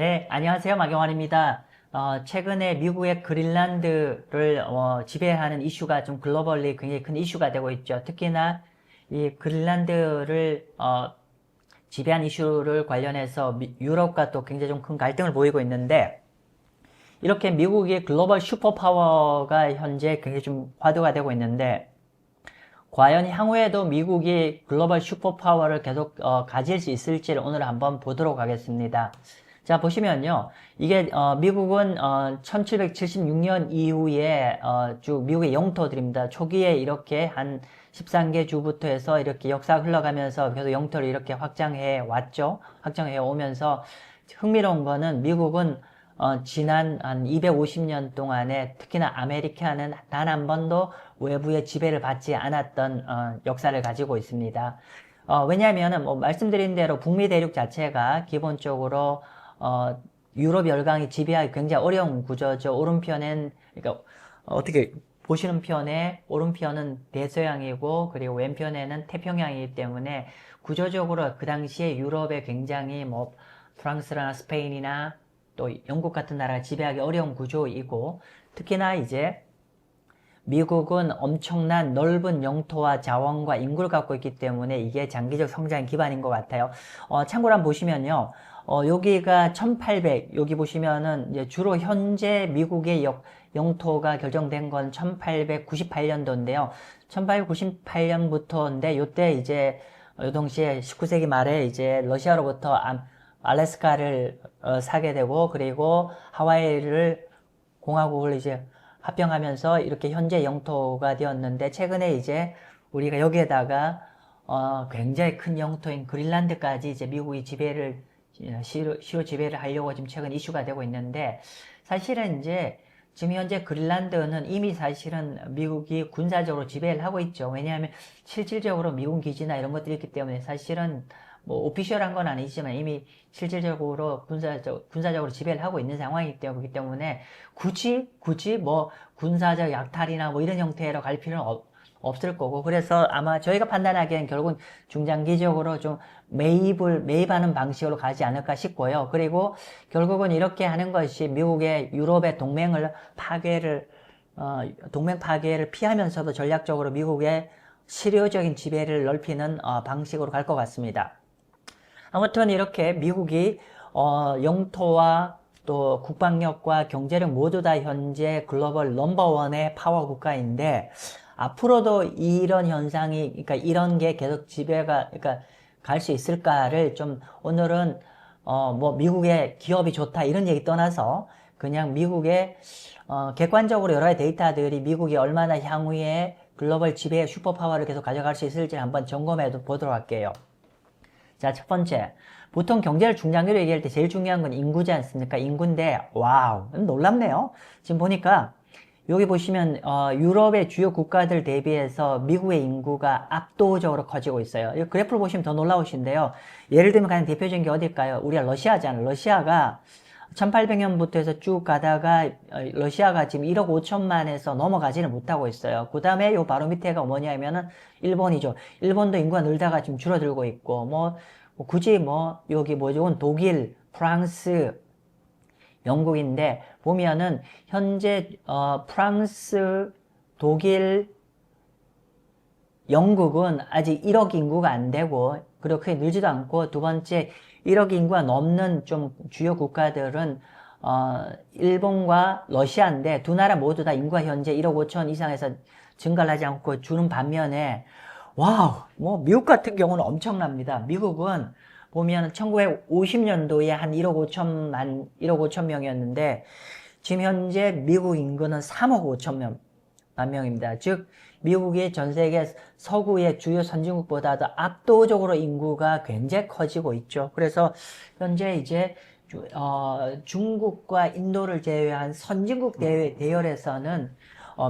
네, 안녕하세요. 마경환입니다. 최근에 미국의 그린란드를 지배하는 이슈가 좀 글로벌리 굉장히 큰 이슈가 되고 있죠. 특히나 이 그린란드를 지배한 이슈를 관련해서 유럽과 또 굉장히 좀 큰 갈등을 보이고 있는데, 이렇게 미국이 글로벌 슈퍼파워가 현재 굉장히 좀 화두가 되고 있는데, 과연 향후에도 미국이 글로벌 슈퍼파워를 계속 가질 수 있을지를 오늘 한번 보도록 하겠습니다. 자, 보시면요. 이게 미국은 1776년 이후에 쭉 미국의 영토들입니다. 초기에 이렇게 한 13개 주부터 해서 이렇게 역사가 흘러가면서 계속 영토를 이렇게 확장해 왔죠. 확장해 오면서 흥미로운 거는 미국은 지난 한 250년 동안에 특히나 아메리카는 단 한 번도 외부의 지배를 받지 않았던 역사를 가지고 있습니다. 왜냐하면 뭐 말씀드린 대로 북미 대륙 자체가 기본적으로 유럽 열강이 지배하기 굉장히 어려운 구조죠. 오른편엔 그러니까 어떻게 보시는 편에 오른편은 대서양이고 그리고 왼편에는 태평양이기 때문에 구조적으로 그 당시에 유럽에 굉장히 뭐 프랑스나 스페인이나 또 영국 같은 나라가 지배하기 어려운 구조이고 특히나 이제 미국은 엄청난 넓은 영토와 자원과 인구를 갖고 있기 때문에 이게 장기적 성장 기반인 것 같아요. 참고로 한번 보시면요. 여기가 1800, 여기 보시면은 이제 주로 현재 미국의 영토가 결정된 건 1898년도인데요. 1898년부터인데, 요때 이제, 요 동시에 19세기 말에 이제 러시아로부터 알래스카를 사게 되고, 그리고 하와이를 공화국을 이제 합병하면서 이렇게 현재 영토가 되었는데 최근에 이제 우리가 여기에다가 굉장히 큰 영토인 그린란드까지 이제 미국이 시로 지배를 하려고 지금 최근 이슈가 되고 있는데 사실은 이제 지금 현재 그린란드는 이미 사실은 미국이 군사적으로 지배를 하고 있죠. 왜냐하면 실질적으로 미군 기지나 이런 것들이 있기 때문에 사실은 뭐 오피셜한 건 아니지만 이미 실질적으로 군사적으로 지배를 하고 있는 상황이기 때문에 굳이 뭐 군사적 약탈이나 뭐 이런 형태로 갈 필요는 없을 거고 그래서 아마 저희가 판단하기엔 결국은 중장기적으로 좀 매입하는 방식으로 가지 않을까 싶고요. 그리고 결국은 이렇게 하는 것이 미국의 유럽의 동맹 파괴를 피하면서도 전략적으로 미국의 실효적인 지배를 넓히는 방식으로 갈 것 같습니다. 아무튼 이렇게 미국이 영토와 또 국방력과 경제력 모두 다 현재 글로벌 넘버원의 파워 국가인데 앞으로도 이런 현상이 그러니까 이런 게 계속 그러니까 갈 수 있을까를 좀 오늘은 뭐 미국의 기업이 좋다 이런 얘기 떠나서 그냥 미국의 객관적으로 여러 가지 데이터들이 미국이 얼마나 향후에 글로벌 지배의 슈퍼파워를 계속 가져갈 수 있을지 한번 점검해 보도록 할게요. 자, 첫 번째. 보통 경제를 중장기로 얘기할 때 제일 중요한 건 인구지 않습니까? 인구인데, 와우, 놀랍네요. 지금 보니까, 여기 보시면, 유럽의 주요 국가들 대비해서 미국의 인구가 압도적으로 커지고 있어요. 이 그래프를 보시면 더 놀라우신데요. 예를 들면 가장 대표적인 게 어딜까요? 우리가 러시아잖아요. 러시아가 1800년부터 해서 쭉 가다가 러시아가 지금 1억 5천만에서 넘어가지는 못하고 있어요. 그 다음에 요 바로 밑에가 뭐냐면은 일본이죠. 일본도 인구가 늘다가 지금 줄어들고 있고 뭐 굳이 뭐 여기 뭐죠? 독일, 프랑스, 영국인데 보면은 현재 프랑스, 독일, 영국은 아직 1억 인구가 안 되고 그리고 크게 늘지도 않고 두 번째 1억 인구가 넘는 좀 주요 국가들은 일본과 러시아인데 두 나라 모두 다 인구가 현재 1억 5천 이상에서 증가를 하지 않고 주는 반면에 와우 뭐 미국 같은 경우는 엄청납니다. 미국은 보면 1950년도에 한 1억 5천 명이었는데 지금 현재 미국 인구는 3억 5천 만 명입니다. 즉 미국이 전 세계 서구의 주요 선진국보다도 압도적으로 인구가 굉장히 커지고 있죠. 그래서 현재 이제 중국과 인도를 제외한 선진국 대열에서는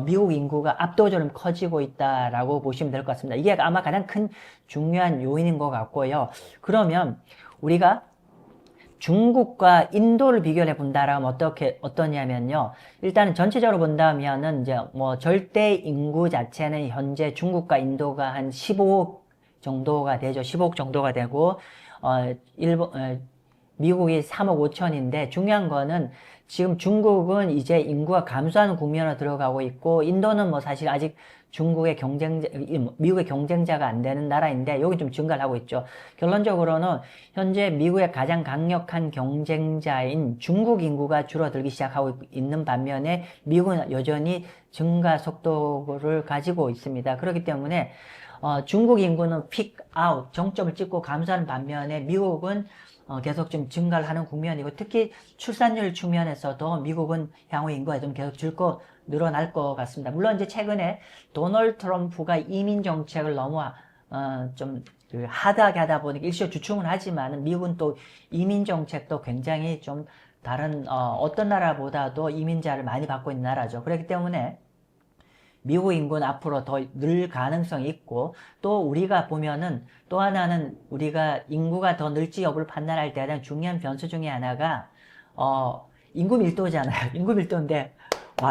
미국 인구가 압도적으로 커지고 있다라고 보시면 될 것 같습니다. 이게 아마 가장 큰 중요한 요인인 것 같고요. 그러면 우리가 중국과 인도를 비교해 본다라면 어떠냐면요. 일단은 전체적으로 본다면은 이제 뭐 절대 인구 자체는 현재 중국과 인도가 한 15억 정도가 되죠. 15억 정도가 되고, 미국이 3억 5천인데 중요한 거는 지금 중국은 이제 인구가 감소하는 국면으로 들어가고 있고 인도는 뭐 사실 아직 중국의 경쟁자, 미국의 경쟁자가 안 되는 나라인데 여기 좀 증가를 하고 있죠. 결론적으로는 현재 미국의 가장 강력한 경쟁자인 중국 인구가 줄어들기 시작하고 있는 반면에 미국은 여전히 증가 속도를 가지고 있습니다. 그렇기 때문에 중국 인구는 픽아웃, 정점을 찍고 감소하는 반면에 미국은 계속 좀 증가를 하는 국면이고 특히 출산율 측면에서도 미국은 향후 인구가 좀 계속 늘어날 것 같습니다. 물론 이제 최근에 도널드 트럼프가 이민 정책을 너무 좀 하드하게 하다 보니까 일시적 주춤은 하지만 미국은 또 이민 정책도 굉장히 좀 다른 어떤 나라보다도 이민자를 많이 받고 있는 나라죠. 그렇기 때문에 미국 인구는 앞으로 더 늘 가능성이 있고 또 우리가 보면은 또 하나는 우리가 인구가 더 늘지 여부를 판단할 때 가장 중요한 변수 중에 하나가 인구 밀도잖아요. 인구 밀도인데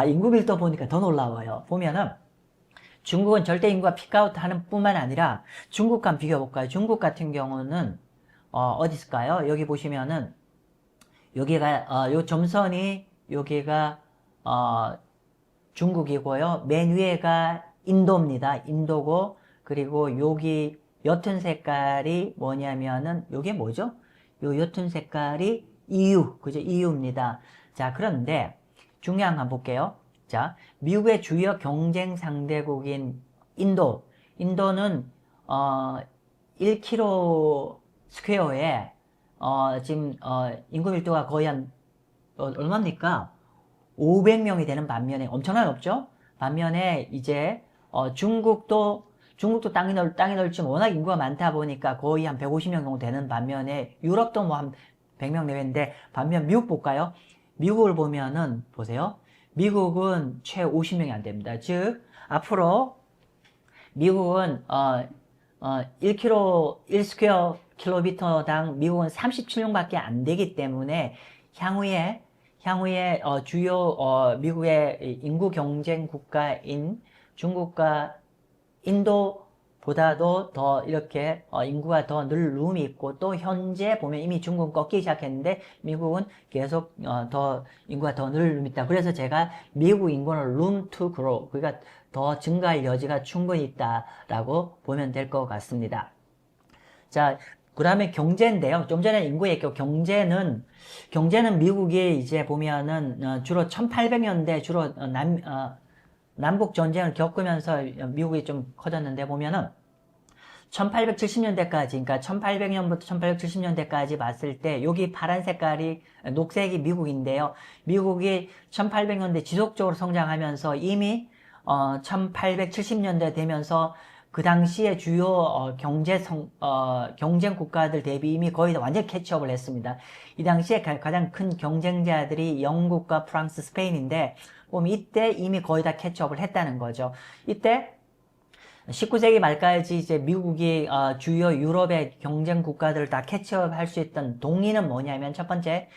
인구 밀도 보니까 더 놀라워요. 보면은 중국은 절대 인구가 피크아웃 하는 뿐만 아니라 중국과 한번 비교해 볼까요? 중국 같은 경우는 어디 있을까요? 여기 보시면은 여기가 요 점선이 여기가 중국이고요. 맨 위에가 인도입니다. 인도고 그리고 여기 옅은 색깔이 뭐냐면은 요게 뭐죠? 요 옅은 색깔이 EU, 그죠? EU입니다. 자, 그런데 중요한 거 한번 볼게요. 자, 미국의 주요 경쟁 상대국인 인도. 인도는 1km 스퀘어에 지금 인구 밀도가 거의 한 얼마입니까? 500명이 되는 반면에 엄청나게 높죠? 반면에 이제 중국도 땅이 넓지만 워낙 인구가 많다 보니까 거의 한 150명 정도 되는 반면에 유럽도 뭐 한 100명 내외인데 반면 미국 볼까요? 미국을 보면은 보세요. 미국은 최 50명이 안 됩니다. 즉 앞으로 미국은 1스퀘어 킬로미터당 미국은 37명밖에 안 되기 때문에 향후에 주요 미국의 인구 경쟁 국가인 중국과 인도보다도 더 이렇게 인구가 더 늘 룸이 있고 또 현재 보면 이미 중국은 꺾이기 시작했는데 미국은 계속 더 인구가 더 늘 룸이 있다. 그래서 제가 미국 인구는 room to grow, 그러니까 더 증가할 여지가 충분히 있다라고 보면 될 것 같습니다. 자, 그 다음에 경제인데요. 좀 전에 인구 얘기했고, 경제는 미국이 이제 보면은, 주로 1800년대 주로 남북 전쟁을 겪으면서 미국이 좀 커졌는데 보면은, 1870년대까지, 그러니까 1800년부터 1870년대까지 봤을 때, 여기 파란 색깔이, 녹색이 미국인데요. 미국이 1800년대 지속적으로 성장하면서 이미, 1870년대 되면서 그 당시에 주요 경쟁 국가들 대비 이미 거의 완전 캐치업을 했습니다. 이 당시에 가장 큰 경쟁자들이 영국과 프랑스, 스페인인데 보면 이때 이미 거의 다 캐치업을 했다는 거죠. 이때 19세기 말까지 이제 미국이 주요 유럽의 경쟁 국가들을 다 캐치업 할 수 있던 동기는 뭐냐면 첫 번째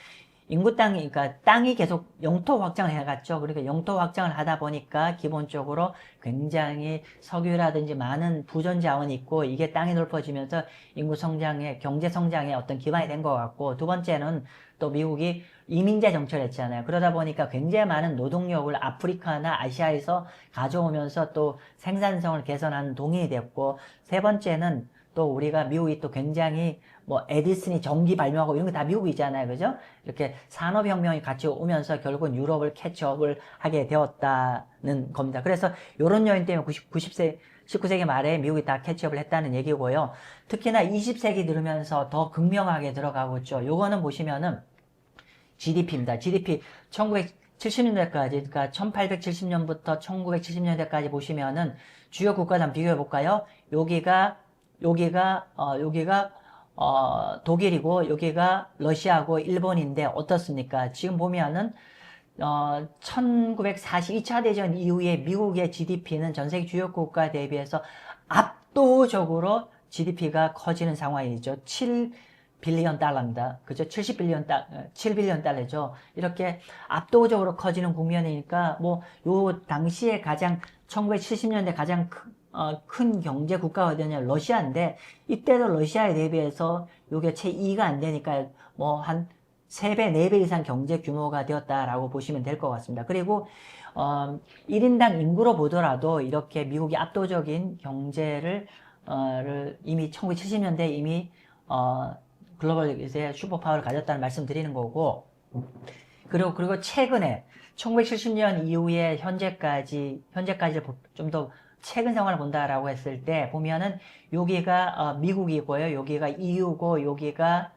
그러니까 땅이 계속 영토 확장을 해갔죠. 그러니까 영토 확장을 하다 보니까 기본적으로 굉장히 석유라든지 많은 부전 자원이 있고 이게 땅이 넓어지면서 인구 성장에, 경제 성장에 어떤 기반이 된 것 같고 두 번째는 또 미국이 이민자 정책을 했잖아요. 그러다 보니까 굉장히 많은 노동력을 아프리카나 아시아에서 가져오면서 또 생산성을 개선하는 동인이 됐고 세 번째는 또 우리가 미국이 또 굉장히 뭐 에디슨이 전기 발명하고 이런 거 다 미국이잖아요. 그죠? 이렇게 산업혁명이 같이 오면서 결국은 유럽을 캐치업을 하게 되었다는 겁니다. 그래서 이런 요인 때문에 19세기 말에 미국이 다 캐치업을 했다는 얘기고요. 특히나 20세기 들으면서 더 극명하게 들어가고 있죠. 요거는 보시면은 GDP입니다. GDP 1970년대까지, 그러니까 1870년부터 1970년대까지 보시면은 주요 국가들 한번 비교해 볼까요? 여기가 독일이고 여기가 러시아고 일본인데 어떻습니까? 지금 보면은 1942차 대전 이후에 미국의 GDP는 전 세계 주요 국가 대비해서 압도적으로 GDP가 커지는 상황이죠. 7빌리언 달러입니다. 그죠? 7빌리언 달러죠. 이렇게 압도적으로 커지는 국면이니까 요 당시에 1970년대 가장 큰 경제 국가가 어디냐? 러시아인데, 이때도 러시아에 대비해서 요게 채 2가 안 되니까 뭐 한 3배, 4배 이상 경제 규모가 되었다라고 보시면 될 것 같습니다. 그리고 1인당 인구로 보더라도 이렇게 미국이 압도적인 경제를 이미 1970년대 이미 글로벌 이제 슈퍼파워를 가졌다는 말씀 드리는 거고, 그리고 최근에 1970년 이후에 현재까지를 좀 더 최근 상황을 본다라고 했을 때 보면은 여기가 미국이고요, 여기가 EU고 여기가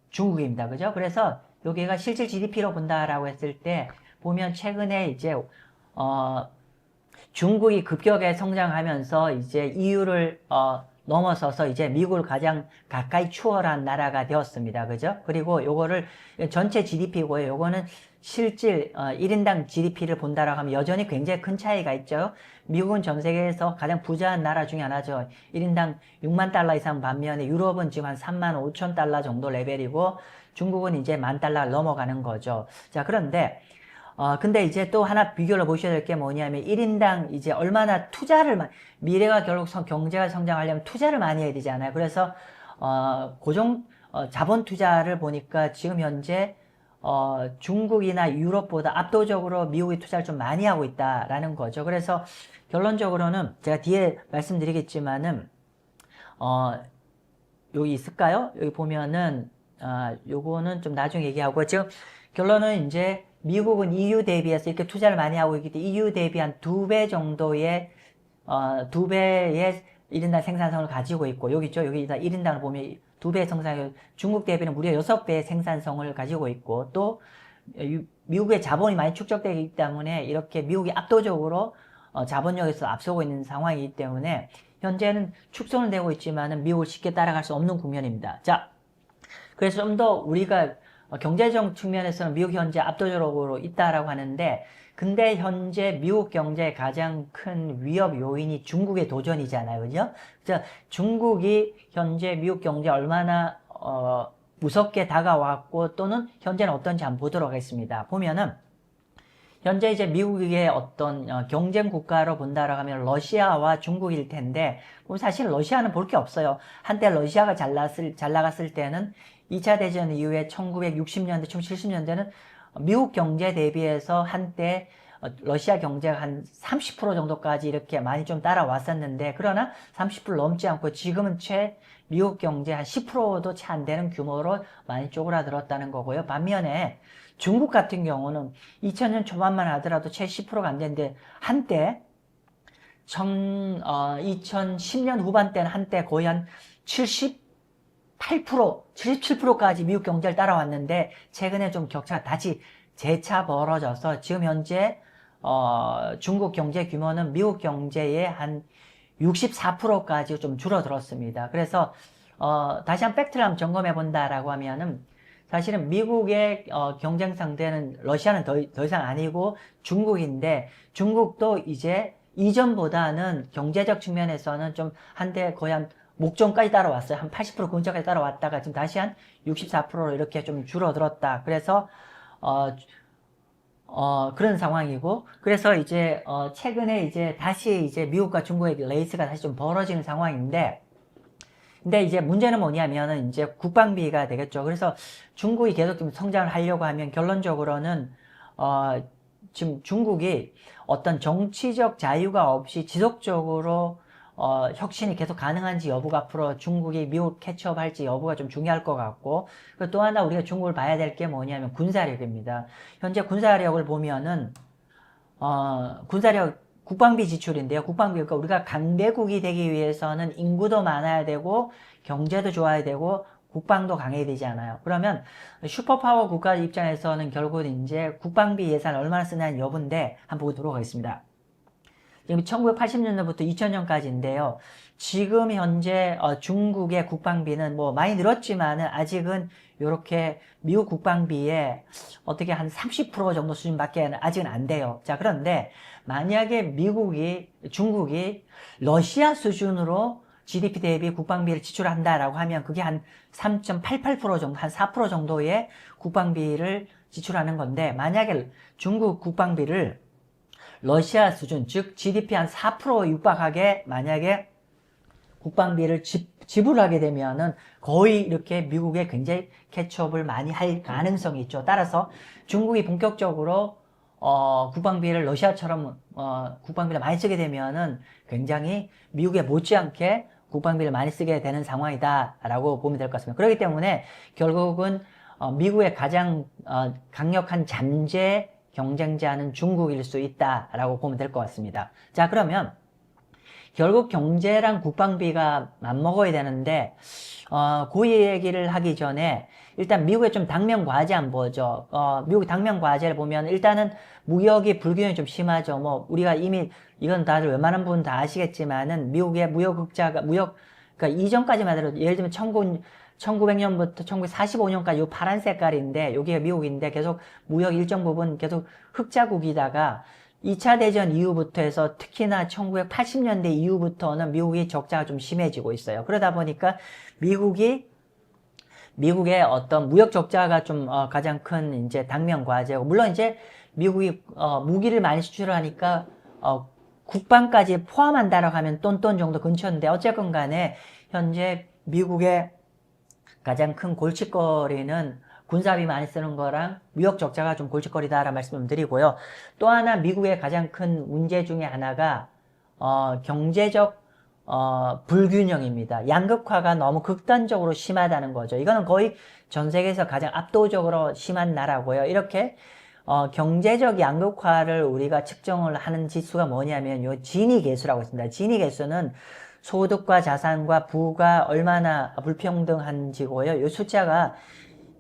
중국입니다. 그죠? 그래서 여기가 실질 GDP로 본다라고 했을 때 보면 최근에 이제 중국이 급격하게 성장하면서 이제 EU를 넘어서서 이제 미국을 가장 가까이 추월한 나라가 되었습니다. 그죠? 그리고 요거를 전체 GDP고요. 요거는 실질 1인당 GDP를 본다라고 하면 여전히 굉장히 큰 차이가 있죠. 미국은 전 세계에서 가장 부자한 나라 중에 하나죠. 1인당 6만 달러 이상, 반면에 유럽은 지금 한 3만 5천 달러 정도 레벨이고 중국은 이제 1만 달러 넘어가는 거죠. 자, 그런데 근데 이제 또 하나 비교를 보셔야 될 게 뭐냐면 1인당 이제 얼마나 미래가 결국 경제가 성장하려면 투자를 많이 해야 되잖아요. 그래서 자본 투자를 보니까 지금 현재 중국이나 유럽보다 압도적으로 미국이 투자를 좀 많이 하고 있다라는 거죠. 그래서 결론적으로는 제가 뒤에 말씀드리겠지만은 여기 있을까요? 여기 보면은 요거는 좀 나중에 얘기하고, 지금 결론은 이제 미국은 EU 대비해서 이렇게 투자를 많이 하고 있기 때문에 EU 대비 한 2배 정도의 2배의 1인당 생산성을 가지고 있고, 여기 있죠? 여기 1인당을 보면 2배의 생산성, 중국 대비는 무려 6배의 생산성을 가지고 있고, 또 미국의 자본이 많이 축적되기 때문에 이렇게 미국이 압도적으로 자본력에서 앞서고 있는 상황이기 때문에 현재는 축소는 되고 있지만은 미국을 쉽게 따라갈 수 없는 국면입니다. 자, 그래서 좀 더 우리가 경제적 측면에서는 미국 현재 압도적으로 있다라고 하는데, 근데 현재 미국 경제의 가장 큰 위협 요인이 중국의 도전이잖아요. 그죠? 그래서 중국이 현재 미국 경제에 얼마나 무섭게 다가왔고 또는 현재는 어떤지 한번 보도록 하겠습니다. 보면은 현재 이제 미국의 어떤 경쟁 국가로 본다라고 하면 러시아와 중국일 텐데, 사실 러시아는 볼 게 없어요. 한때 러시아가 잘 나갔을 때는 2차 대전 이후에 1960년대, 1970년대는 미국 경제 대비해서 한때 러시아 경제가 한 30% 정도까지 이렇게 많이 좀 따라왔었는데, 그러나 30% 넘지 않고 지금은 미국 경제 한 10%도 채 안 되는 규모로 많이 쪼그라들었다는 거고요. 반면에 중국 같은 경우는 2000년 초반만 하더라도 채 10%가 안 되는데, 한때 2010년 후반 때는 한때 거의 한 78%, 77%까지 미국 경제를 따라왔는데, 최근에 좀 격차가 다시 재차 벌어져서 지금 현재 중국 경제 규모는 미국 경제의 한 64%까지 좀 줄어들었습니다. 그래서 다시 한 팩트를 한번 점검해 본다라고 하면은, 사실은 미국의 경쟁 상대는 러시아는 더 이상 아니고 중국인데, 중국도 이제 이전보다는 경제적 측면에서는 좀 한때 거의 한 목전까지 따라왔어요. 한 80% 근처까지 따라왔다가 지금 다시 한 64%로 이렇게 좀 줄어들었다. 그래서 그런 상황이고, 그래서 이제 최근에 이제 다시 이제 미국과 중국의 레이스가 다시 좀 벌어지는 상황인데, 근데 이제 문제는 뭐냐면은 이제 국방비가 되겠죠. 그래서 중국이 계속 좀 성장을 하려고 하면 결론적으로는 지금 중국이 어떤 정치적 자유가 없이 지속적으로 혁신이 계속 가능한지 여부가 앞으로 중국이 미국 캐치업할지 여부가 좀 중요할 것 같고, 또 하나 우리가 중국을 봐야 될 게 뭐냐면 군사력입니다. 현재 군사력을 보면은 군사력 국방비 지출인데요. 그러니까 우리가 강대국이 되기 위해서는 인구도 많아야 되고 경제도 좋아야 되고 국방도 강해야 되잖아요. 그러면 슈퍼파워 국가 입장에서는 결국은 이제 국방비 예산을 얼마나 쓰냐는 여부인데 한번 보도록 하겠습니다. 지금 1980년대부터 2000년까지인데요. 지금 현재 중국의 국방비는 뭐 많이 늘었지만은 아직은 이렇게 미국 국방비에 어떻게 한 30% 정도 수준밖에 아직은 안 돼요. 자, 그런데 만약에 중국이 러시아 수준으로 GDP 대비 국방비를 지출한다라고 하면 그게 한 3.88% 정도, 한 4% 정도의 국방비를 지출하는 건데, 만약에 중국 국방비를 러시아 수준, 즉 GDP 한 4% 육박하게 만약에 국방비를 지불하게 되면은 거의 이렇게 미국에 굉장히 캐치업을 많이 할 가능성이 있죠. 따라서 중국이 본격적으로 국방비를 러시아처럼 국방비를 많이 쓰게 되면은 굉장히 미국에 못지않게 국방비를 많이 쓰게 되는 상황이다라고 보면 될 것 같습니다. 그렇기 때문에 결국은 미국의 가장 강력한 잠재 경쟁자는 중국일 수 있다라고 보면 될 것 같습니다. 자, 그러면 결국 경제랑 국방비가 맞먹어야 되는데 그 얘기를 하기 전에 일단 미국의 좀 당면 과제 한번 보죠. 미국 당면 과제를 보면 일단은 무역이 불균형이 좀 심하죠. 뭐 우리가 이미 이건 다들 웬만한 분 다 아시겠지만은 미국의 무역 흑자가 그러니까 이전까지만 해도 예를 들면 1900년부터 1945년까지 요 파란 색깔인데 여기가 미국인데 계속 무역 일정 부분 계속 흑자국이다가 2차 대전 이후부터 해서 특히나 1980년대 이후부터는 미국이 적자가 좀 심해지고 있어요. 그러다 보니까 미국의 어떤 무역 적자가 좀 가장 큰 이제 당면 과제고, 물론 이제 미국이 무기를 많이 수출하니까 국방까지 포함한다라고 하면 똔똔 정도 근처인데, 어쨌건 간에 현재 미국의 가장 큰 골칫거리는 군사비 많이 쓰는 거랑 무역 적자가 좀 골칫거리다라는 말씀을 드리고요. 또 하나 미국의 가장 큰 문제 중에 하나가 경제적 불균형입니다. 양극화가 너무 극단적으로 심하다는 거죠. 이거는 거의 전 세계에서 가장 압도적으로 심한 나라고요. 이렇게 경제적 양극화를 우리가 측정을 하는 지수가 뭐냐면 요 지니 계수라고 있습니다. 지니 계수는 소득과 자산과 부가 얼마나 불평등한지고요. 요 숫자가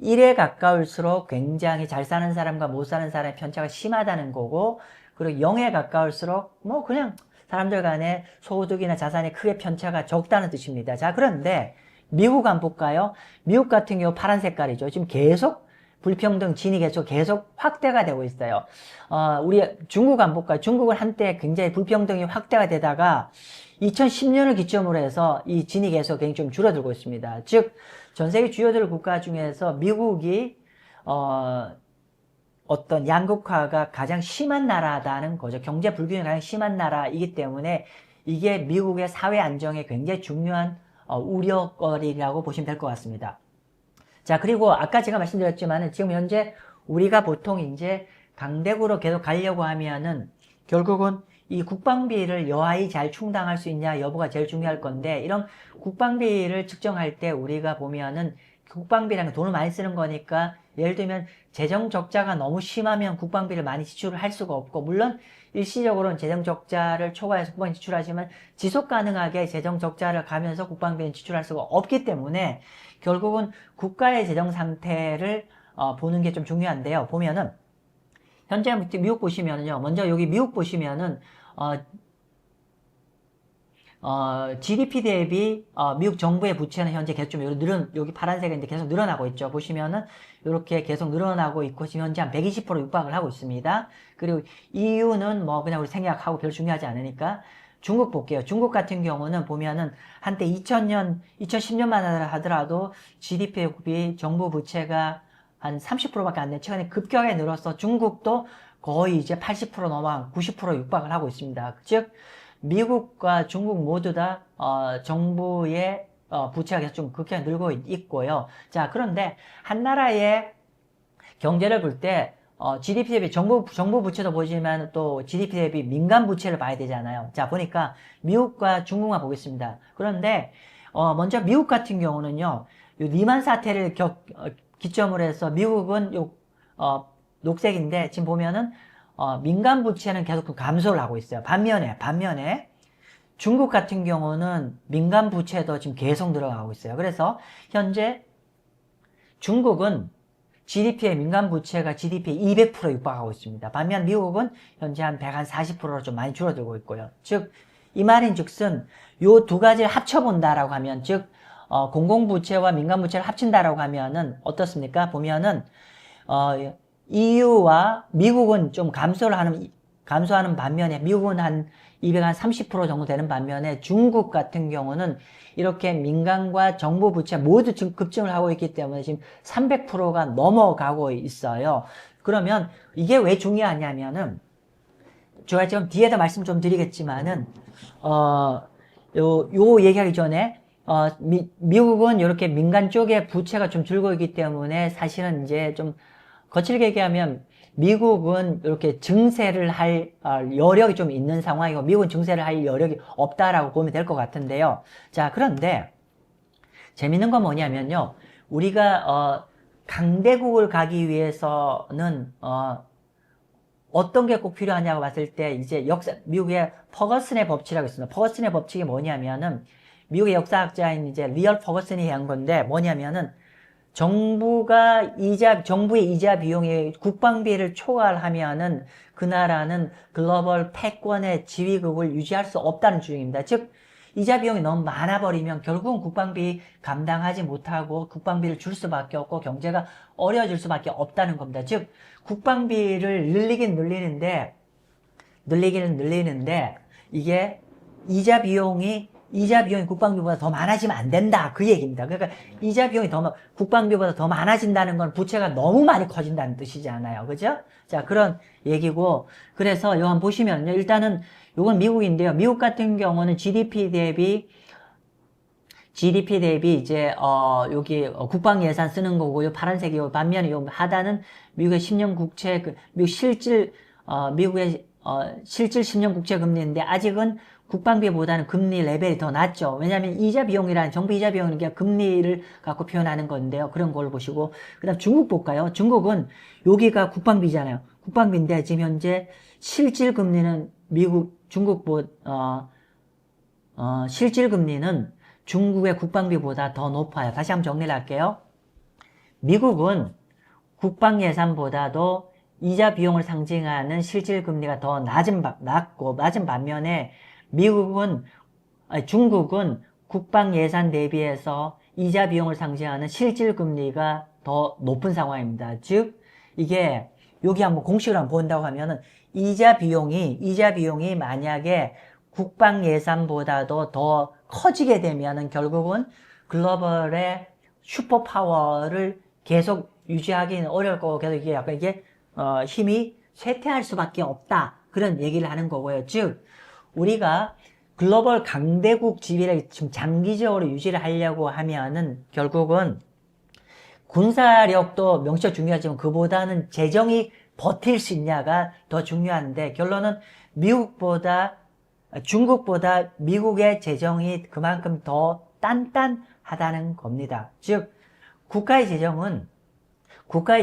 1에 가까울수록 굉장히 잘 사는 사람과 못 사는 사람의 편차가 심하다는 거고, 그리고 0에 가까울수록 뭐 그냥 사람들 간에 소득이나 자산의 크게 편차가 적다는 뜻입니다. 자, 그런데 미국 한번 볼까요? 미국 같은 경우 파란 색깔이죠. 지금 계속 불평등 진이 계속 확대가 되고 있어요. 우리 중국 한번 볼까요? 중국은 한때 굉장히 불평등이 확대가 되다가 2010년을 기점으로 해서 이 진이 계속 굉장히 좀 줄어들고 있습니다. 즉, 전 세계 주요들 국가 중에서 미국이 어떤 양극화가 가장 심한 나라다는 거죠. 경제 불균형이 가장 심한 나라이기 때문에 이게 미국의 사회 안정에 굉장히 중요한 우려거리라고 보시면 될 것 같습니다. 자, 그리고 아까 제가 말씀드렸지만 지금 현재 우리가 보통 이제 강대국으로 계속 가려고 하면은 결국은 이 국방비를 여하이 잘 충당할 수 있냐 여부가 제일 중요할 건데, 이런 국방비를 측정할 때 우리가 보면은 국방비라는 돈을 많이 쓰는 거니까, 예를 들면 재정 적자가 너무 심하면 국방비를 많이 지출을 할 수가 없고, 물론 일시적으로는 재정 적자를 초과해서 국방비 지출하지만 지속 가능하게 재정 적자를 가면서 국방비는 지출할 수가 없기 때문에 결국은 국가의 재정 상태를 보는 게 좀 중요한데요. 보면은 현재 미국 보시면은요, 먼저 여기 미국 보시면은 GDP 대비 미국 정부의 부채는 현재 계속 좀 여기 파란색인데 계속 늘어나고 있죠. 보시면은 이렇게 계속 늘어나고 있고 지금 현재 한 120% 육박을 하고 있습니다. 그리고 EU는 뭐 그냥 우리 생략하고 별로 중요하지 않으니까 중국 볼게요. 중국 같은 경우는 보면은 한때 2010년만 하더라도 GDP 대비 정부 부채가 한 30%밖에 안 돼. 최근에 급격하게 늘어서 중국도 거의 이제 80% 넘어 90% 육박을 하고 있습니다. 즉 미국과 중국 모두 다 정부의 부채가 계속 좀 급격하게 늘고 있고요. 자, 그런데 한 나라의 경제를 볼 때 GDP 대비 정부 부채도 보지만 또 GDP 대비 민간 부채를 봐야 되잖아요. 자, 보니까 미국과 중국만 보겠습니다. 그런데 먼저 미국 같은 경우는요, 요 리만 사태를 기점으로 해서 미국은 녹색인데 지금 보면은 민간 부채는 계속 감소를 하고 있어요. 반면에 중국 같은 경우는 민간 부채도 지금 계속 늘어가고 있어요. 그래서 현재 중국은 GDP의 민간 부채가 GDP의 200% 육박하고 있습니다. 반면 미국은 현재 한 140%로 좀 많이 줄어들고 있고요. 즉, 이 말인즉슨 요 두 가지를 합쳐본다라고 하면, 즉 공공부채와 민간부채를 합친다라고 하면은 어떻습니까? 보면은 EU와 미국은 좀 감소하는 반면에, 미국은 한 230% 정도 되는 반면에 중국 같은 경우는 이렇게 민간과 정부 부채 모두 지금 급증을 하고 있기 때문에 지금 300%가 넘어가고 있어요. 그러면 이게 왜 중요하냐면은 제가 지금 뒤에다 말씀 좀 드리겠지만은, 요 얘기하기 전에, 미국은 이렇게 민간 쪽에 부채가 좀 줄고 있기 때문에 사실은 이제 좀 거칠게 얘기하면 미국은 이렇게 증세를 할 여력이 좀 있는 상황이고 미국은 증세를 할 여력이 없다라고 보면 될 것 같은데요. 자, 그런데 재밌는 건 뭐냐면요. 우리가 강대국을 가기 위해서는 어떤 게 꼭 필요하냐고 봤을 때 이제 미국의 퍼거슨의 법칙이라고 있습니다. 퍼거슨의 법칙이 뭐냐면은 미국의 역사학자인 이제 리얼 퍼거슨이 한 건데 뭐냐면은 정부의 이자 비용이 국방비를 초과하면은 그 나라는 글로벌 패권의 지위국을 유지할 수 없다는 주장입니다. 즉, 이자 비용이 너무 많아버리면 결국은 국방비 감당하지 못하고 국방비를 줄 수밖에 없고 경제가 어려워질 수밖에 없다는 겁니다. 즉, 국방비를 늘리긴 늘리는데 이게 이자 비용이 국방비보다 더 많아지면 안 된다. 그 얘기입니다. 그러니까 이자 비용이 국방비보다 더 많아진다는 건 부채가 너무 많이 커진다는 뜻이잖아요. 그죠? 자, 그런 얘기고. 그래서 요 한번 보시면요. 일단은 요건 미국인데요. 미국 같은 경우는 GDP 대비 이제, 여기, 국방 예산 쓰는 거고요. 파란색이고, 반면에 요 하단은 미국의 10년 국채, 미국의, 실질 10년 국채 금리인데, 아직은 국방비보다는 금리 레벨이 더 낮죠. 왜냐하면 정부 이자 비용이라는 게 금리를 갖고 표현하는 건데요. 그런 걸 보시고. 그 다음 중국 볼까요? 중국은 여기가 국방비잖아요. 국방비인데, 지금 현재 실질 금리는 실질 금리는 중국의 국방비보다 더 높아요. 다시 한번 정리를 할게요. 미국은 국방 예산보다도 이자 비용을 상징하는 실질 금리가 더 낮은 반면에 중국은 국방 예산 대비해서 이자 비용을 상징하는 실질 금리가 더 높은 상황입니다. 즉, 이게 여기 한번 공식을 한번 본다고 하면은 이자 비용이 만약에 국방 예산보다도 더 커지게 되면은 결국은 글로벌의 슈퍼파워를 계속 유지하기는 어려울 거고 계속 이게 약간 힘이 쇠퇴할 수밖에 없다. 그런 얘기를 하는 거고요. 즉, 우리가 글로벌 강대국 지위를 지금 장기적으로 유지를 하려고 하면은 결국은 군사력도 명시가 중요하지만 그보다는 재정이 버틸 수 있냐가 더 중요한데 결론은 중국보다 미국의 재정이 그만큼 더 단단하다는 겁니다. 즉, 국가의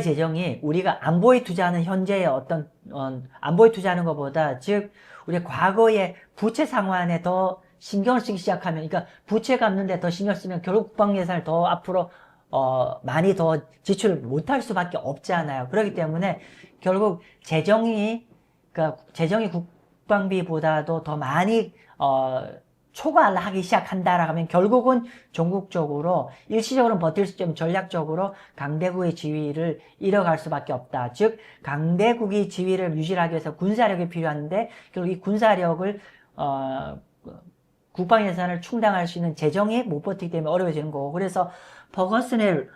재정이 우리가 안보에 투자하는 현재의 안보에 투자하는 것보다, 즉, 우리가 과거의 부채 상환에 더 신경을 쓰기 시작하면, 그러니까 부채 갚는데 더 신경 쓰면 결국 국방 예산을 더 앞으로, 많이 더 지출을 못할 수밖에 없잖아요. 그렇기 때문에 결국 재정이 국방비보다도 더 많이 초과를 하기 시작한다라고 하면 결국은 전국적으로 일시적으로는 버틸 수 있지만 전략적으로 강대국의 지위를 잃어갈 수밖에 없다. 즉 강대국의 지위를 유지하기 위해서 군사력이 필요한데 결국 이 군사력을 국방 예산을 충당할 수 있는 재정이 못 버티기 때문에 어려워지는 거고, 그래서 버거슨의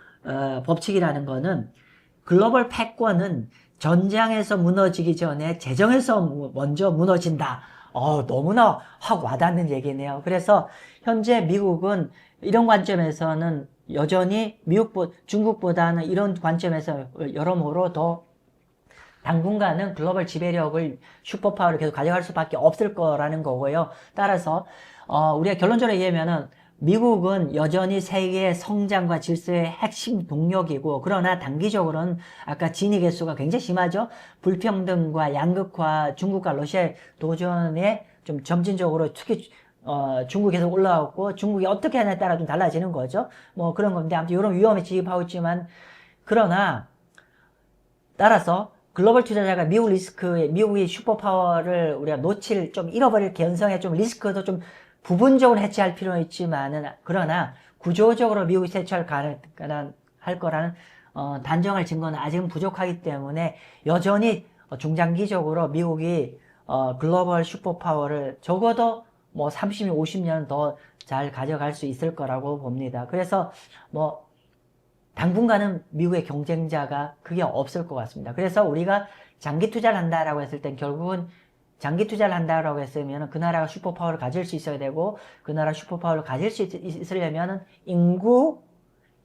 법칙이라는 거는 글로벌 패권은 전장에서 무너지기 전에 재정에서 먼저 무너진다. 너무나 확 와닿는 얘기네요. 그래서 현재 미국은 이런 관점에서는 여전히 중국보다는 이런 관점에서 여러모로 더 당분간은 글로벌 지배력을 슈퍼파워를 계속 가져갈 수밖에 없을 거라는 거고요. 따라서 우리가 결론적으로 얘기하면은 미국은 여전히 세계의 성장과 질서의 핵심 동력이고, 그러나 단기적으로는 아까 진위 개수가 굉장히 심하죠. 불평등과 양극화, 중국과 러시아의 도전에 좀 점진적으로 특히 중국이 계속 올라왔고 중국이 어떻게 하냐에 따라 좀 달라지는 거죠. 뭐 그런 건데 아무튼 이런 위험에 지급하고 있지만, 그러나 따라서 글로벌 투자자가 미국의 슈퍼파워를 우리가 좀 잃어버릴 개연성에 좀 리스크도 좀 부분적으로 해체할 필요는 있지만은, 그러나 구조적으로 미국이 대처할 할 거라는 단정할 증거는 아직은 부족하기 때문에 여전히 중장기적으로 미국이 글로벌 슈퍼파워를 적어도 뭐 30년, 50년 더 잘 가져갈 수 있을 거라고 봅니다. 그래서 뭐 당분간은 미국의 경쟁자가 그게 없을 것 같습니다. 그래서 우리가 장기 투자를 한다라고 했을 땐 결국은 장기 투자를 한다라고 했으면 그 나라가 슈퍼파워를 가질 수 있어야 되고, 그 나라 슈퍼파워를 가질 수 있으려면 인구,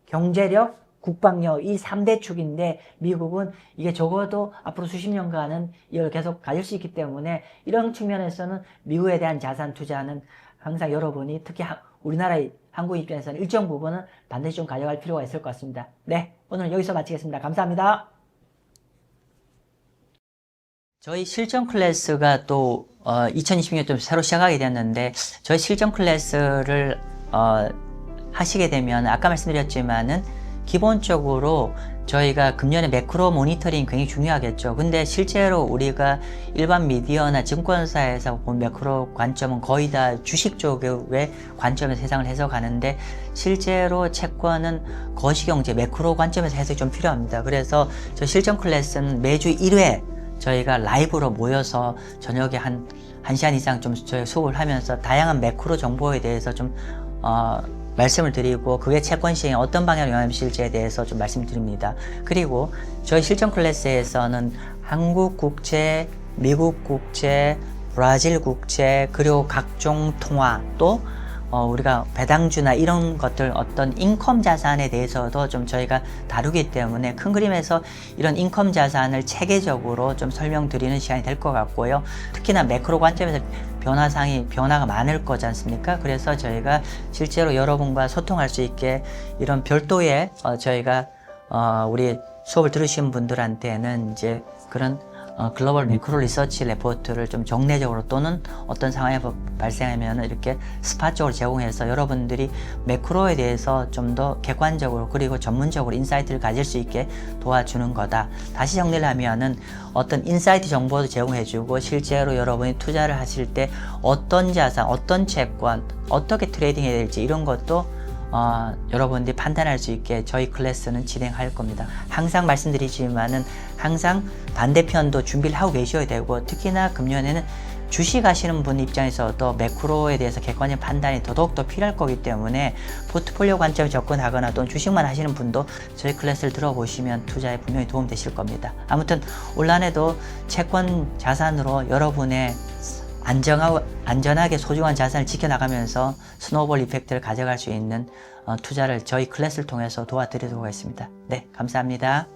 경제력, 국방력 이 3대 축인데, 미국은 이게 적어도 앞으로 수십 년간은 이걸 계속 가질 수 있기 때문에, 이런 측면에서는 미국에 대한 자산 투자는 항상 여러분이 특히 우리나라의 한국 입장에서는 일정 부분은 반드시 좀 가져갈 필요가 있을 것 같습니다. 네, 오늘 여기서 마치겠습니다. 감사합니다. 저희 실전 클래스가 또 2020년 좀 새로 시작하게 되었는데, 저희 실전 클래스를 하시게 되면 아까 말씀드렸지만은 기본적으로 저희가 금년에 매크로 모니터링 굉장히 중요하겠죠. 근데 실제로 우리가 일반 미디어나 증권사에서 본 매크로 관점은 거의 다 주식 쪽의 관점에서 세상을 해석하는데, 실제로 채권은 거시경제 매크로 관점에서 해석이 좀 필요합니다. 그래서 저 실전 클래스는 매주 1회 저희가 라이브로 모여서 저녁에 한 1시간 이상 좀 저희 수업을 하면서 다양한 매크로 정보에 대해서 좀 말씀을 드리고, 그게 채권 시장에 어떤 방향으로 영향을 미칠지에 대해서 좀 말씀드립니다. 그리고 저희 실전 클래스에서는 한국 국채, 미국 국채, 브라질 국채, 그리고 각종 통화, 또 우리가 배당주나 이런 것들, 어떤 인컴 자산에 대해서도 좀 저희가 다루기 때문에 큰 그림에서 이런 인컴 자산을 체계적으로 좀 설명드리는 시간이 될 것 같고요. 특히나 매크로 관점에서 변화가 많을 거지 않습니까? 그래서 저희가 실제로 여러분과 소통할 수 있게 이런 별도의 저희가 우리 수업을 들으신 분들한테는 이제 그런 글로벌 매크로 리서치 레포트를 좀 정례적으로, 또는 어떤 상황이 발생하면 이렇게 스팟적으로 제공해서 여러분들이 매크로에 대해서 좀 더 객관적으로 그리고 전문적으로 인사이트를 가질 수 있게 도와주는 거다. 다시 정리를 하면은 어떤 인사이트 정보도 제공해주고, 실제로 여러분이 투자를 하실 때 어떤 자산, 어떤 채권, 어떻게 트레이딩 해야 될지 이런 것도 여러분들이 판단할 수 있게 저희 클래스는 진행할 겁니다. 항상 말씀드리지만은 항상 반대편도 준비를 하고 계셔야 되고, 특히나 금년에는 주식 하시는 분 입장에서도 매크로에 대해서 객관적 판단이 더더욱더 필요할 거기 때문에 포트폴리오 관점에 접근하거나 또는 주식만 하시는 분도 저희 클래스를 들어보시면 투자에 분명히 도움 되실 겁니다. 아무튼 올 한해도 채권 자산으로 여러분의 안전하게 소중한 자산을 지켜나가면서 스노우볼 이펙트를 가져갈 수 있는 투자를 저희 클래스를 통해서 도와드리도록 하겠습니다. 네, 감사합니다.